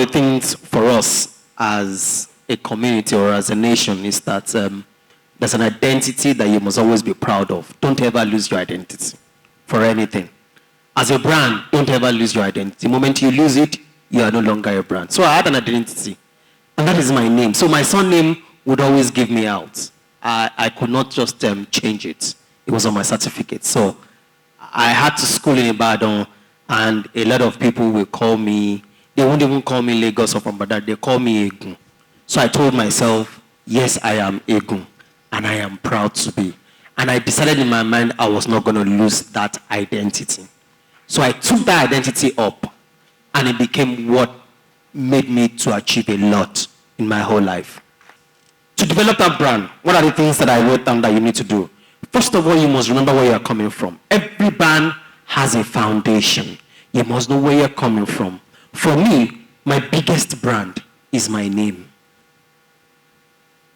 the things for us as a community or as a nation is that there's an identity that you must always be proud of. Don't ever lose your identity for anything. As a brand, don't ever lose your identity. The moment you lose it, you are no longer a brand. So I had an identity, and that is my name. So my surname would always give me out. I could not just change it. It was on my certificate. So I had to school in Ibadan, and a lot of people will call me, they won't even call me Lagos or from Badar, they call me Egun. So I told myself, yes, I am Egun, and I am proud to be. And I decided in my mind I was not going to lose that identity. So I took that identity up, and it became what made me to achieve a lot in my whole life. To develop that brand, what are the things that I wrote down that you need to do? First of all, you must remember where you're coming from. Every brand has a foundation. You must know where you're coming from. For me, my biggest brand is my name.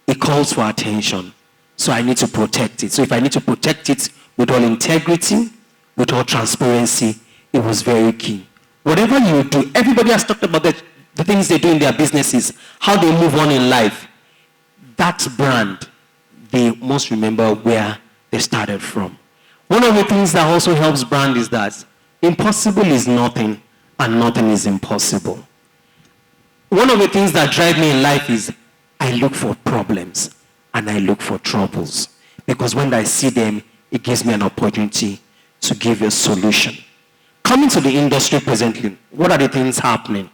It calls for attention. So I need to protect it. So if I need to protect it with all integrity, with all transparency, it was very key. Whatever you do, everybody has talked about the things they do in their businesses, how they move on in life. That brand, they must remember where they started from. One of the things that also helps brand is that impossible is nothing and nothing is impossible. One of the things that drive me in life is I look for problems and I look for troubles, because when I see them, it gives me an opportunity to give a solution. Coming to the industry presently, what are the things happening?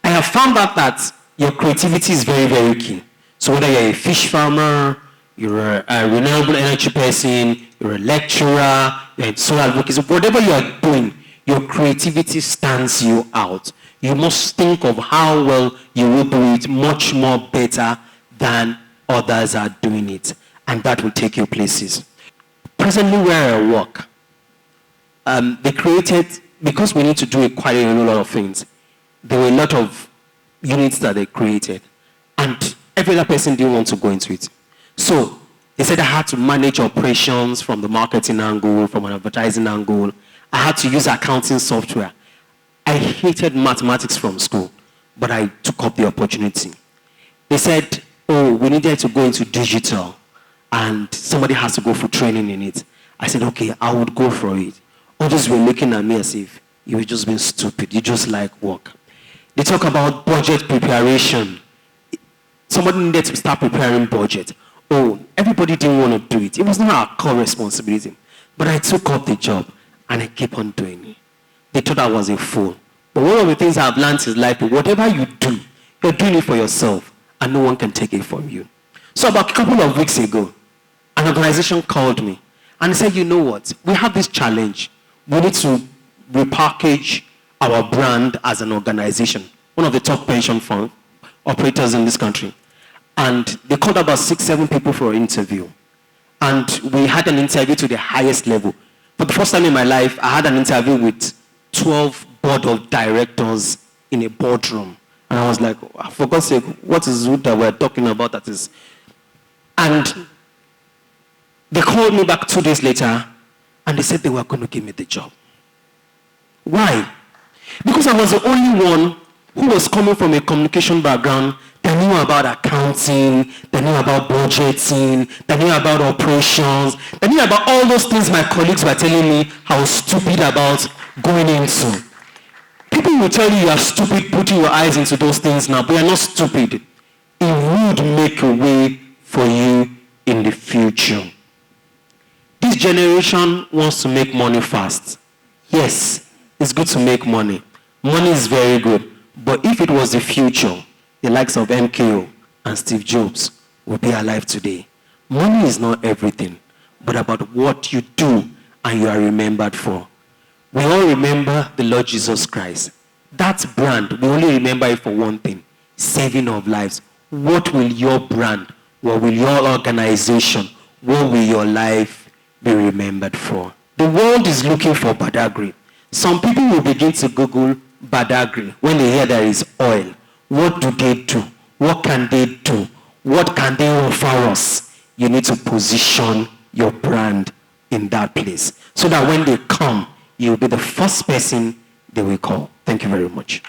I have found out that your creativity is very, very key. So whether you're a fish farmer, you're a renewable energy person, you're a lecturer, you're in solar advocacy, whatever you are doing, your creativity stands you out. You must think of how well you will do it much more better than others are doing it. And that will take you places. Presently where I work, they created, because we need to do quite a lot of things, there were a lot of units that they created, and every other person didn't want to go into it. So they said I had to manage operations from the marketing angle, from an advertising angle. I had to use accounting software. I hated mathematics from school, but I took up the opportunity. They said, oh, we needed to go into digital, and somebody has to go for training in it. I said, okay, I would go for it. Others were looking at me as if you were just being stupid. You just like work. They talk about budget preparation. Somebody needed to start preparing budget. Oh, everybody didn't want to do it. It was not our core responsibility. But I took up the job, and I kept on doing it. They thought I was a fool. But one of the things I've learned is life, whatever you do, you're doing it for yourself, and no one can take it from you. So about a couple of weeks ago, an organization called me, and said, you know what? We have this challenge. We need to repackage our brand as an organization, one of the top pension fund operators in this country. And they called about 6-7 people for an interview. And we had an interview to the highest level. For the first time in my life, I had an interview with 12 board of directors in a boardroom. And I was like, for God's sake, what is it that we're talking about that is? And they called me back 2 days later, and they said they were going to give me the job. Why? Because I was the only one who was coming from a communication background that knew about accounting, that knew about budgeting, that knew about operations, that knew about all those things my colleagues were telling me I was stupid about going into. People will tell you are stupid putting your eyes into those things now, but you're not stupid. It would make a way for you in the future. This generation wants to make money fast. Yes, it's good to make money. Money is very good. But if it was the future, the likes of MKO and Steve Jobs would be alive today. Money is not everything, but about what you do and you are remembered for. We all remember the Lord Jesus Christ. That brand, we only remember it for one thing, saving of lives. What will your brand, what will your organization, what will your life be remembered for? The world is looking for Badagry. Some people will begin to Google Badagry when they hear there is oil. What do they do? What can they do? What can they offer us? You need to position your brand in that place so that when they come, you'll be the first person they will call. Thank you very much.